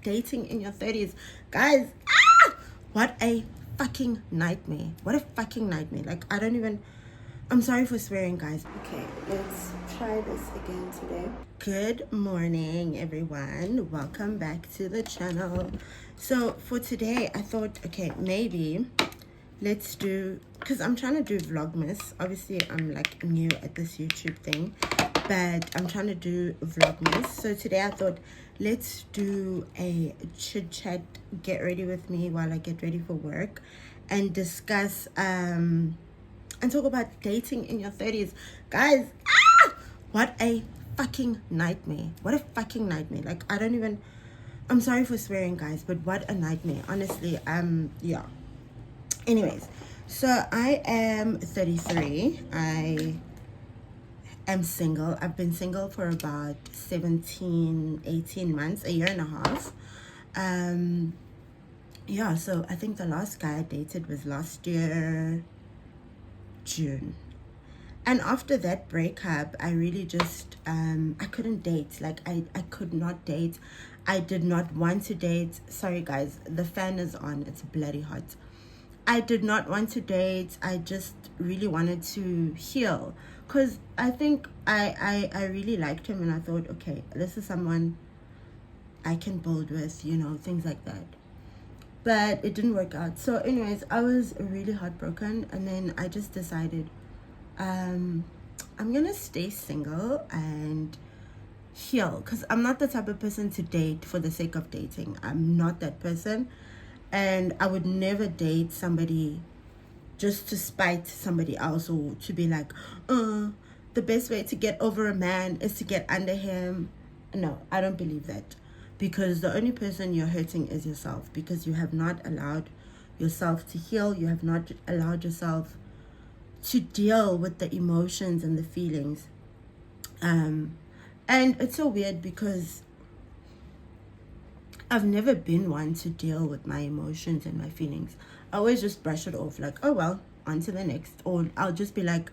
dating in your 30s. Guys, what a fucking nightmare. What a fucking nightmare. Like, I'm sorry for swearing, guys. Okay, let's try this again today. Good morning, everyone. Welcome back to the channel. So for today, I thought, okay, maybe let's do, because I'm trying to do Vlogmas. Obviously, I'm like new at this YouTube thing, but I'm trying to do Vlogmas. So today I thought, let's do a chit chat, get ready with me while I get ready for work, and discuss and talk about dating in your 30s. Guys, what a fucking nightmare. What a fucking nightmare. Like, I'm sorry for swearing, guys, but what a nightmare. Honestly, yeah. Anyways, so I am 33. I am single. I've been single for about 18 months, a year and a half. Yeah, so I think the last guy I dated was last year, June. And after that breakup, I really just I couldn't date. Like, I could not date. I did not want to date. Sorry guys, the fan is on, it's bloody hot. I did not want to date. I just really wanted to heal, because I think I really liked him, and I thought, okay, this is someone I can build with, you know, things like that. But it didn't work out. So anyways, I was really heartbroken, and then I just decided I'm gonna stay single and heal, because I'm not the type of person to date for the sake of dating. I'm not that person, and I would never date somebody just to spite somebody else, or to be like, the best way to get over a man is to get under him. No, I don't believe that, because the only person you're hurting is yourself, because you have not allowed yourself to heal. You have not allowed yourself to deal with the emotions and the feelings. And it's so weird, because I've never been one to deal with my emotions and my feelings. I always just brush it off, like, oh well, on to the next. Or I'll just be like,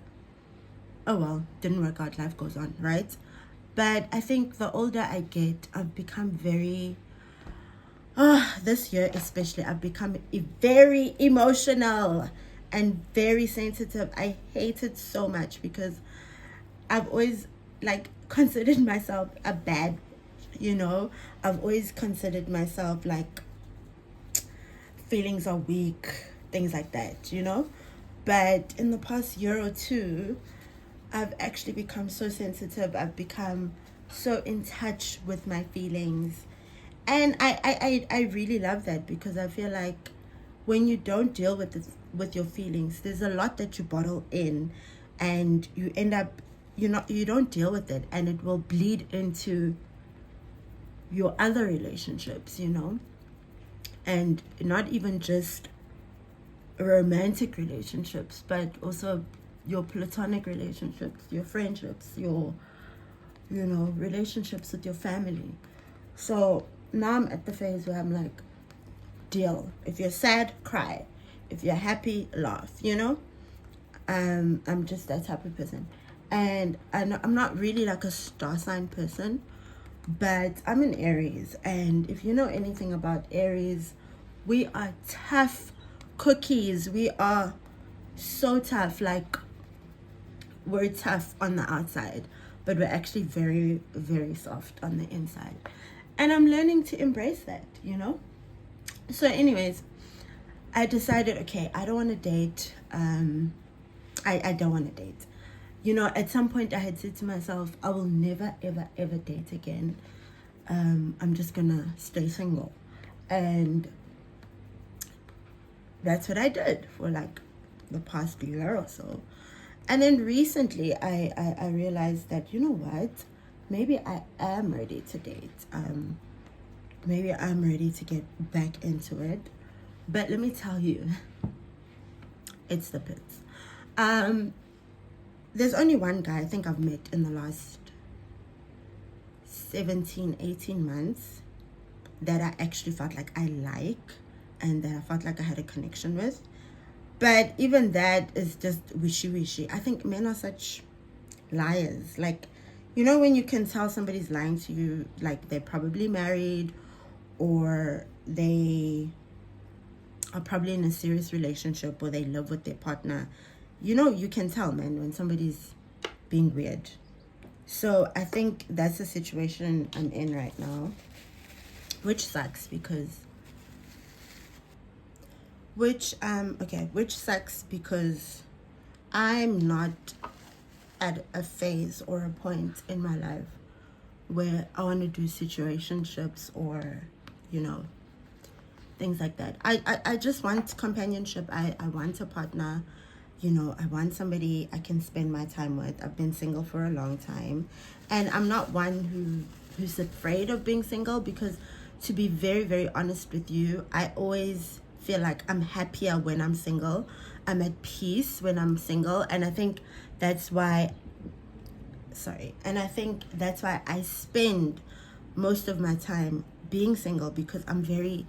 oh well, didn't work out, life goes on, right? But I think the older I get, I've become very, this year especially, I've become very emotional and very sensitive. I hate it so much, because I've always like considered myself a bad, you know, I've always considered myself like feelings are weak, things like that, you know. But in the past year or two, I've actually become so sensitive. I've become so in touch with my feelings, and I really love that, because I feel like when you don't deal with this, with your feelings, there's a lot that you bottle in, and you end up, you don't deal with it, and it will bleed into your other relationships, you know. And not even just romantic relationships, but also your platonic relationships, your friendships, your, you know, relationships with your family. So now I'm at the phase where I'm like, deal. If you're sad, cry. If you're happy, laugh, you know. I'm just that type of person. And I'm not really like a star sign person, but I'm an Aries, and if you know anything about Aries, we are tough cookies. We are so tough. Like, we're tough on the outside, but we're actually very, very soft on the inside, and I'm learning to embrace that, you know. So anyways, I decided, okay, I don't want to date. I don't want to date. You know, at some point I had said to myself, I will never, ever, ever date again. I'm just gonna stay single. And that's what I did for like the past year or so. And then recently I realized that, you know what, maybe I am ready to date. Maybe I'm ready to get back into it. But let me tell you, it's the pits. There's only one guy I think I've met in the last 18 months that I actually felt like I like, and that I felt like I had a connection with. But even that is just wishy-washy. I think men are such liars. Like, you know, when you can tell somebody's lying to you, like they're probably married, or they are probably in a serious relationship, or they live with their partner, you can tell, man, when somebody's being weird. So I think that's the situation I'm in right now, which sucks because which sucks because I'm not at a phase or a point in my life where I want to do situationships or things like that. I just want companionship. I want a partner. I want somebody I can spend my time with. I've been single for a long time, and I'm not one who's afraid of being single, because to be very, very honest with you, I always feel like I'm happier when I'm single. I'm at peace when I'm single, and I think that's why I spend most of my time being single, because I'm very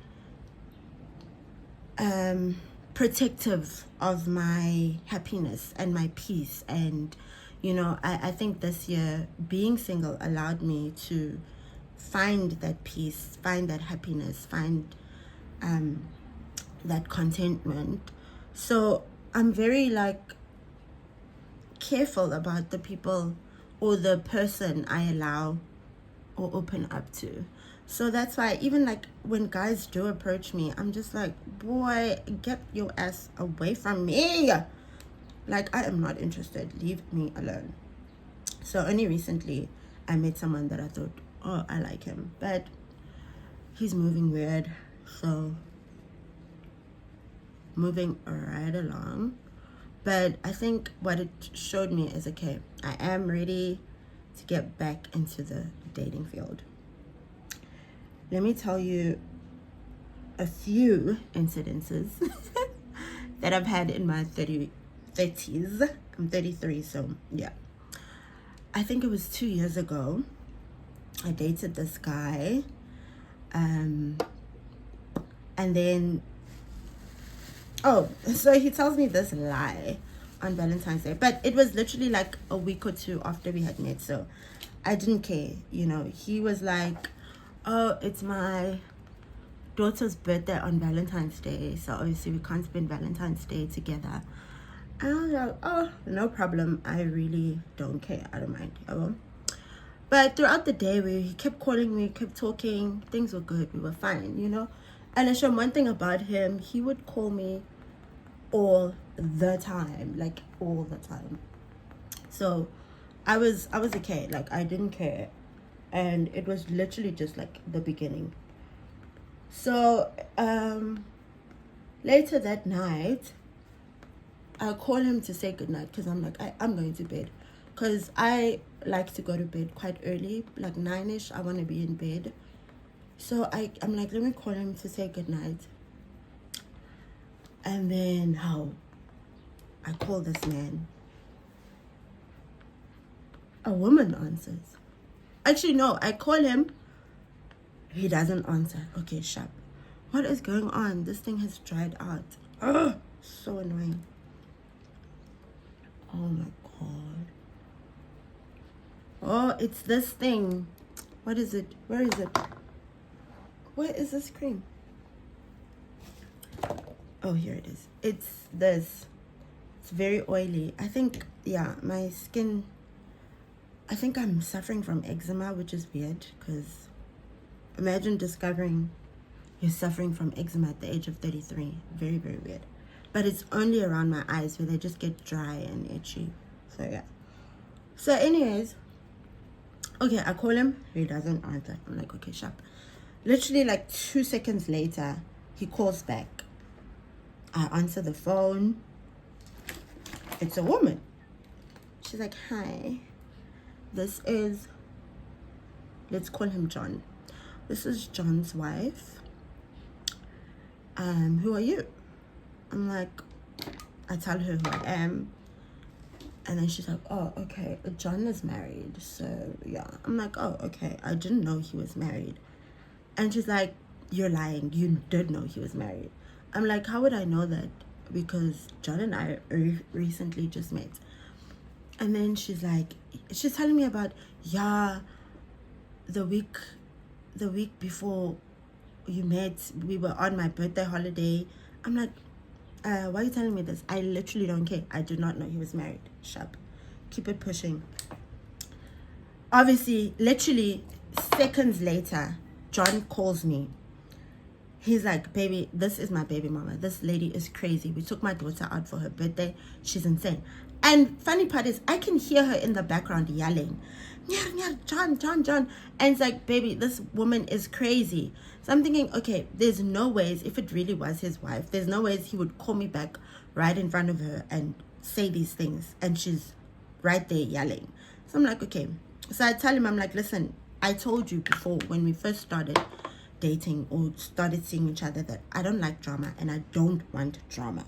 protective of my happiness and my peace. And I think this year being single allowed me to find that peace, find that happiness, find that contentment. So I'm very careful about the people or the person I allow or open up to. So that's why even when guys do approach me, I'm just like, boy, get your ass away from me. I am not interested. Leave me alone. So only recently I met someone that I thought, oh, I like him, but he's moving weird. So moving right along. But I think what it showed me is, okay, I am ready to get back into the dating field. Let me tell you a few incidences that I've had in my 30s. I'm 33, so yeah. I think it was 2 years ago. I dated this guy. And then, so he tells me this lie on Valentine's Day. But it was literally a week or two after we had met, so I didn't care. He was like, oh, it's my daughter's birthday on Valentine's Day, so obviously we can't spend Valentine's Day together. And I was like, oh, no problem. I really don't care. I don't mind. I won't. But throughout the day, he kept calling me, kept talking. Things were good. We were fine, And I showed one thing about him. He would call me all the time, all the time. So I was okay. I didn't care. And it was literally just the beginning. So later that night, I call him to say goodnight, because I'm like, I'm going to bed, because I like to go to bed quite early, 9ish. I want to be in bed. So I'm like, let me call him to say goodnight. And then I call this man. A woman answers. Actually, no, I call him. He doesn't answer. Okay, sharp. What is going on? This thing has dried out. Ugh, so annoying. Oh my god. Oh, it's this thing. What is it? Where is it? Where is this cream? Oh, here it is. It's this. It's very oily. I think, yeah, my skin, I think I'm suffering from eczema, which is weird, because imagine discovering you're suffering from eczema at the age of 33. Very, very weird. But it's only around my eyes where they just get dry and itchy. So, yeah. So, anyways, okay, I call him. He doesn't answer. I'm like, okay, sharp. Literally 2 seconds later, he calls back. I answer the phone. It's a woman. She's like, hi. This is, let's call him John. This is John's wife. Who are you? I'm like, I tell her who I am. And then she's like, oh, okay, John is married. So, yeah. I'm like, oh, okay. I didn't know he was married. And she's like, you're lying. You did know he was married. I'm like, how would I know that? Because John and I recently just met. And then she's like, she's telling me about, yeah, the week before you met, we were on my birthday holiday. I'm like, why are you telling me this? I literally don't care. I do not know he was married. Sharp. Keep it pushing. Obviously, literally seconds later, John calls me. He's like, baby, this is my baby mama. This lady is crazy. We took my daughter out for her birthday. She's insane. And funny part is, I can hear her in the background yelling, "Nyar, nyar, John, John, John." And it's like, baby, this woman is crazy. So I'm thinking, okay, there's no ways, if it really was his wife, there's no ways he would call me back right in front of her and say these things. And she's right there yelling. So I'm like, okay. So I tell him, I'm like, listen, I told you before when we first started dating or started seeing each other that I don't like drama and I don't want drama.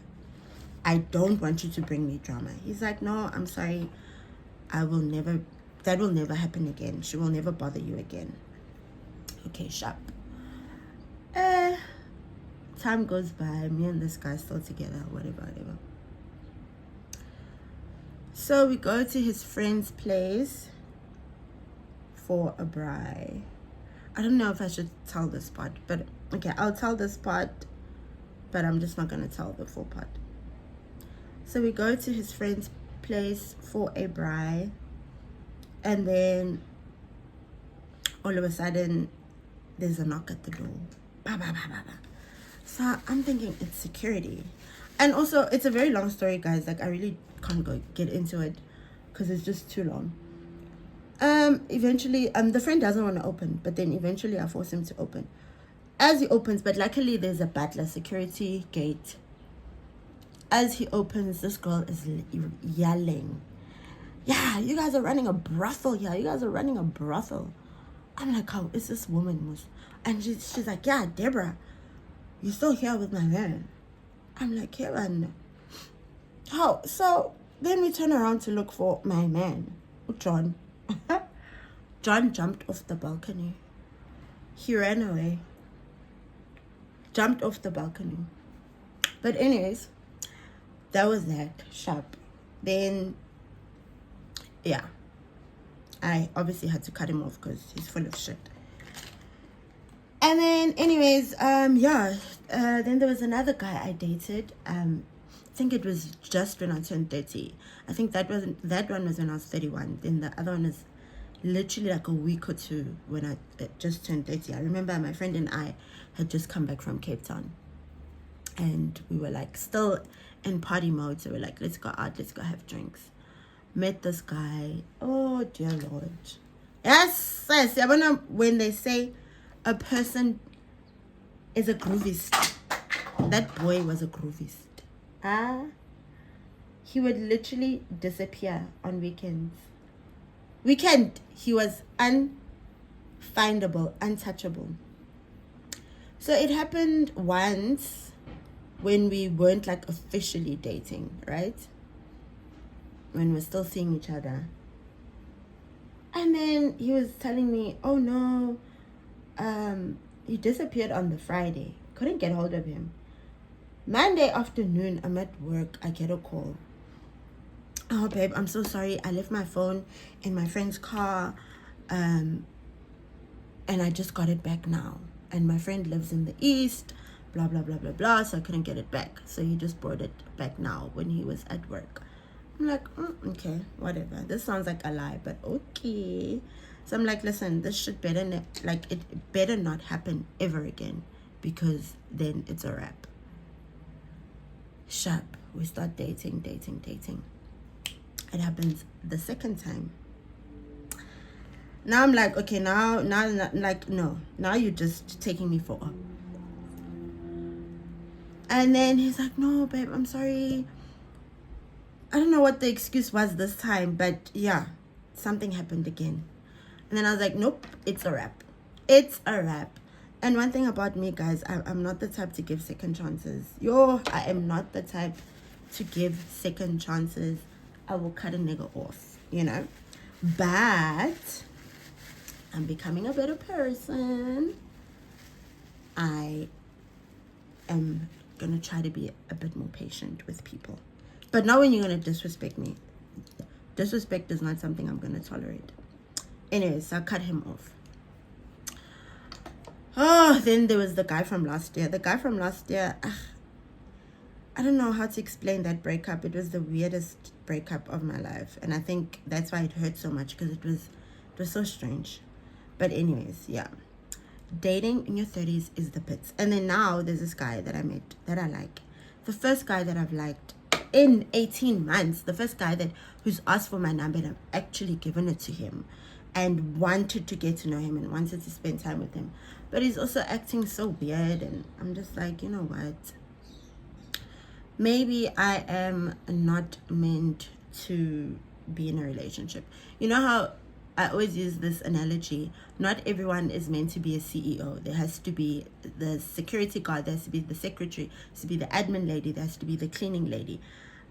I don't want you to bring me drama. He's like, no, I'm sorry. I will never, that will never happen again. She will never bother you again. Okay, sharp. Time goes by. Me and this guy still together. Whatever. So we go to his friend's place for a braai. I don't know if I should tell this part, but okay, I'll tell this part, but I'm just not going to tell the full part. So we go to his friend's place for a braai, and then all of a sudden there's a knock at the door. Bah, bah, bah, bah, bah. So I'm thinking it's security. And also, it's a very long story, guys. Like, I really can't get into it because it's just too long. Eventually, the friend doesn't want to open, but then eventually I force him to open. As he opens, but luckily there's a butler, security gate. As he opens, this girl is yelling, "Yeah, you guys are running a brothel here. You guys are running a brothel." I'm like, how is this woman? And she's like, "Yeah, Deborah, you're still here with my man." I'm like, Kevin, how? So then we turn around to look for my man, John. John jumped off the balcony. He ran away. Jumped off the balcony. But anyways, that was that. Sharp. Then, yeah. I obviously had to cut him off because he's full of shit. And then, anyways, then there was another guy I dated. I think it was just when I turned 30. I think that one was when I was 31. Then the other one is literally like a week or two when I just turned 30. I remember my friend and I had just come back from Cape Town. And we were like still in party mode. So we're like, let's go out, let's go have drinks. Met this guy. Oh, dear Lord. Yes. When they say a person is a groovist, that boy was a groovist. He would literally disappear on weekends. He was unfindable, untouchable. So it happened once when we weren't like officially dating, right? When we're still seeing each other. And then he was telling me, oh no, he disappeared on the Friday. Couldn't get hold of him. Monday afternoon, I'm at work. I get a call. Oh, babe, I'm so sorry. I left my phone in my friend's car. And I just got it back now. And my friend lives in the East. Blah, blah, blah, blah, blah. So I couldn't get it back. So he just brought it back now when he was at work. I'm like, okay, whatever. This sounds like a lie, but okay. So I'm like, listen, this should it better not happen ever again, because then it's a wrap. Sharp. We start dating. It happens the second time. Now I'm like, okay, now you're just taking me for a. And then he's like, no, babe, I'm sorry. I don't know what the excuse was this time, but yeah, something happened again. And then I was like, nope, it's a wrap. It's a wrap. And one thing about me, guys, I'm not the type to give second chances. I am not the type to give second chances. I will cut a nigga off, But I'm becoming a better person. I am going to try to be a bit more patient with people. But not when you're going to disrespect me. Disrespect is not something I'm going to tolerate. Anyways, I cut him off. Oh, then there was the guy from last year. The guy from last year, I don't know how to explain that breakup. It was the weirdest breakup of my life, and I think that's why it hurt so much, because it was so strange. But anyways, yeah, dating in your 30s is the pits. And then now there's this guy that I met that I like. The first guy that I've liked in 18 months, the first guy who's asked for my number, and I've actually given it to him and wanted to get to know him and wanted to spend time with him. But he's also acting so weird, and I'm just like, you know what? Maybe I am not meant to be in a relationship. You know how I always use this analogy? Not everyone is meant to be a CEO. There has to be the security guard, there has to be the secretary, there has to be the admin lady, there has to be the cleaning lady.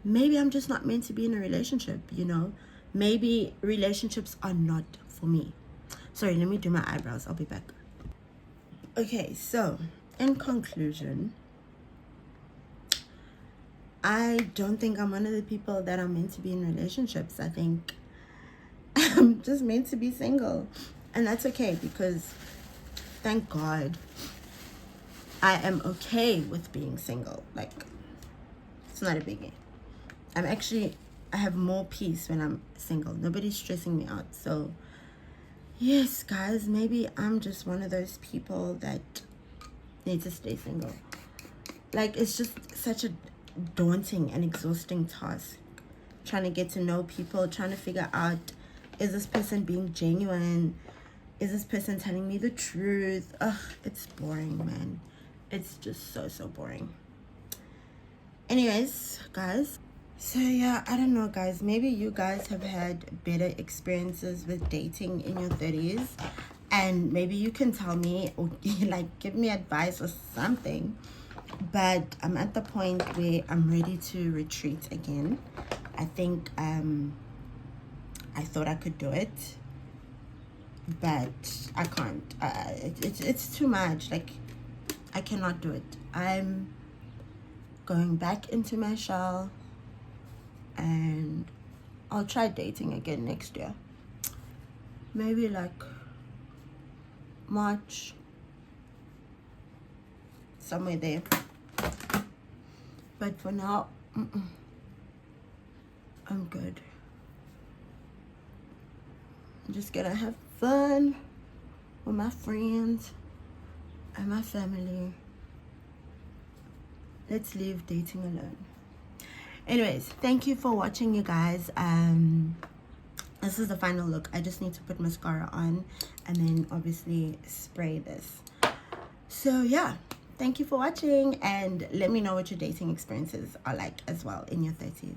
Maybe I'm just not meant to be in a relationship, you know? Maybe relationships are not for me. Sorry, let me do my eyebrows. I'll be back. Okay, so in conclusion, I don't think I'm one of the people that are meant to be in relationships. I think I'm just meant to be single. And that's okay, because thank God I am okay with being single. Like, it's not a biggie. I have more peace when I'm single. Nobody's stressing me out. So yes, guys, maybe I'm just one of those people that need to stay single. Like, it's just such a daunting and exhausting task, trying to get to know people, trying to figure out, is this person being genuine, is this person telling me the truth? Ugh, it's boring, man. It's just so boring. Anyways, guys, so yeah, I don't know, guys, maybe you guys have had better experiences with dating in your 30s, and maybe you can tell me, or like give me advice or something. But I'm at the point where I'm ready to retreat again. I think I thought I could do it, but I can't. It's too much. Like, I cannot do it. I'm going back into my shell, and I'll try dating again next year. Maybe like March, somewhere there. But for now, I'm good. I'm just gonna have fun with my friends and my family. Let's leave dating alone. Anyways, thank you for watching, you guys. This is the final look. I just need to put mascara on and then obviously spray this. So yeah, thank you for watching, and let me know what your dating experiences are like as well in your 30s.